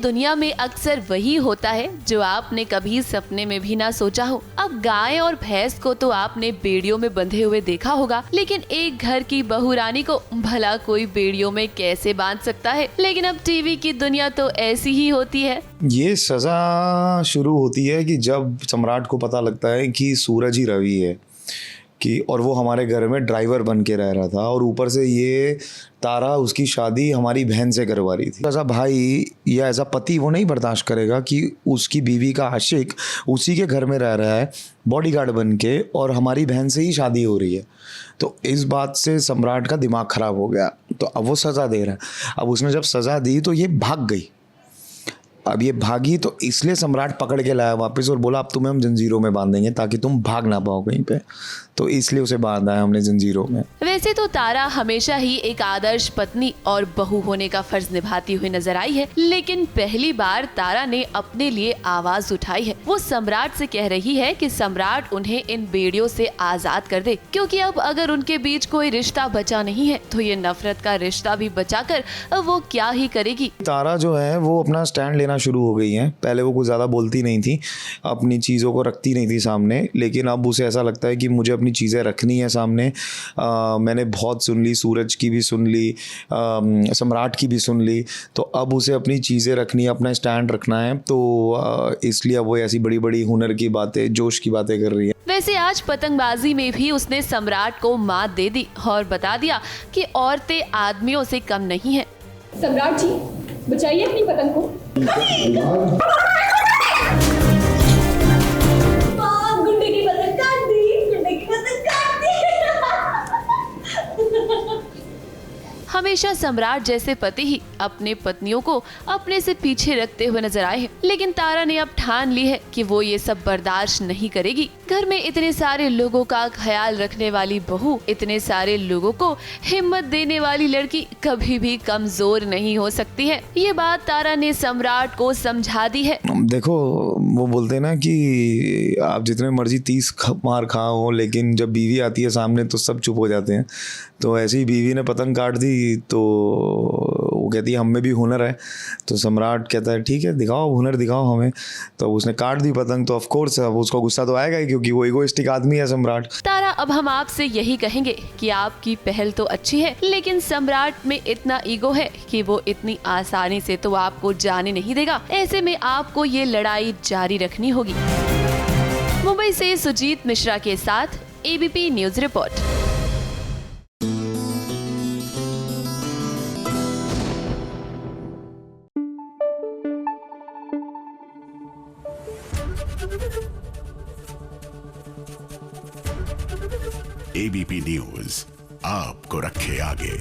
दुनिया में अक्सर वही होता है जो आपने कभी सपने में भी ना सोचा हो। अब गाय और भैंस को तो आपने बेड़ियों में बंधे हुए देखा होगा, लेकिन एक घर की बहू रानी को भला कोई बेड़ियों में कैसे बांध सकता है। लेकिन अब टीवी की दुनिया तो ऐसी ही होती है। ये सजा शुरू होती है कि जब सम्राट को पता लगता है कि सूरज ही रवि है कि, और वो हमारे घर में ड्राइवर बन के रह रहा था, और ऊपर से ये तारा उसकी शादी हमारी बहन से करवा रही थी। ऐसा भाई या ऐसा पति वो नहीं बर्दाश्त करेगा कि उसकी बीवी का आशिक उसी के घर में रह रहा है बॉडीगार्ड बन के, और हमारी बहन से ही शादी हो रही है। तो इस बात से सम्राट का दिमाग खराब हो गया। तो अब वो सज़ा दे रहा है। अब उसने जब सज़ा दी तो ये भाग गई। अब ये भागी तो इसलिए सम्राट पकड़ के लाया वापस और बोला अब तुम्हें हम जंजीरों में बांधेंगे ताकि तुम भाग ना पाओ कहीं पे। तो इसलिए उसे बांधा है हमने जंजीरों में। वैसे तो तारा हमेशा ही एक आदर्श पत्नी और बहू होने का फर्ज निभाती हुई नजर आई है, लेकिन पहली बार तारा ने अपने लिए आवाज उठाई है। वो सम्राट से कह रही है कि सम्राट उन्हें इन बेड़ियों से आजाद कर दे, क्योंकि अब अगर उनके बीच कोई रिश्ता बचा नहीं है तो ये नफरत का रिश्ता भी बचाकर अब वो क्या ही करेगी। तारा जो है वो अपना स्टैंड लेना शुरू हो गई है। पहले वो कुछ ज्यादा बोलती नहीं थी, अपनी चीजों को रखती नहीं थी सामने, लेकिन अब उसे ऐसा लगता है कि मुझे अपनी चीज़ें रखनी है सामने। मैंने बहुत सुन ली, सूरज की भी सुन ली, सम्राट की भी सुन ली, तो अब उसे अपनी चीज़ें रखनी है, अपना स्टैंड रखना है। तो इसलिए अब वो ऐसी बड़ी बड़ी हुनर की बातें, जोश की बातें कर रही है। वैसे आज पतंगबाजी में भी उसने सम्राट को मात दे दी और बता दिया कि औरतें आदमियों से कम नहीं है। सम्राट जी, बचाइए अपनी पतंग को। गुंडे की पतंग काट दी, गुंडे की पतंग काट दी। हमेशा सम्राट जैसे पति ही अपने पत्नियों को अपने से पीछे रखते हुए नजर आए हैं, लेकिन तारा ने अब ठान ली है कि वो ये सब बर्दाश्त नहीं करेगी। घर में इतने सारे लोगों का ख्याल रखने वाली बहू, इतने सारे लोगों को हिम्मत देने वाली लड़की कभी भी कमजोर नहीं हो सकती है। ये बात तारा ने सम्राट को समझा दी है। देखो, वो बोलते हैं ना कि आप जितने मर्जी 30 मार खाओ, लेकिन जब बीवी आती है सामने तो सब चुप हो जाते हैं। तो ऐसी बीवी ने पतंग काट दी तो वो कहती है हम में भी हुनर है। तो सम्राट कहता है ठीक है, दिखाओ हुनर, दिखाओ हमें। तो उसने काट दी पतंग, तो ऑफ कोर्स अब उसको गुस्सा तो आएगा ही, क्योंकि वो इगोइस्टिक आदमी है सम्राट। तारा, अब हम आपसे यही कहेंगे कि आपकी पहल तो अच्छी है, लेकिन सम्राट में इतना ईगो है कि वो इतनी आसानी से तो आपको जाने नहीं देगा। ऐसे में आपको ये लड़ाई जारी रखनी होगी। मुंबई से सुजीत मिश्रा के साथ ABP news report. ABP news आपको रखे आगे।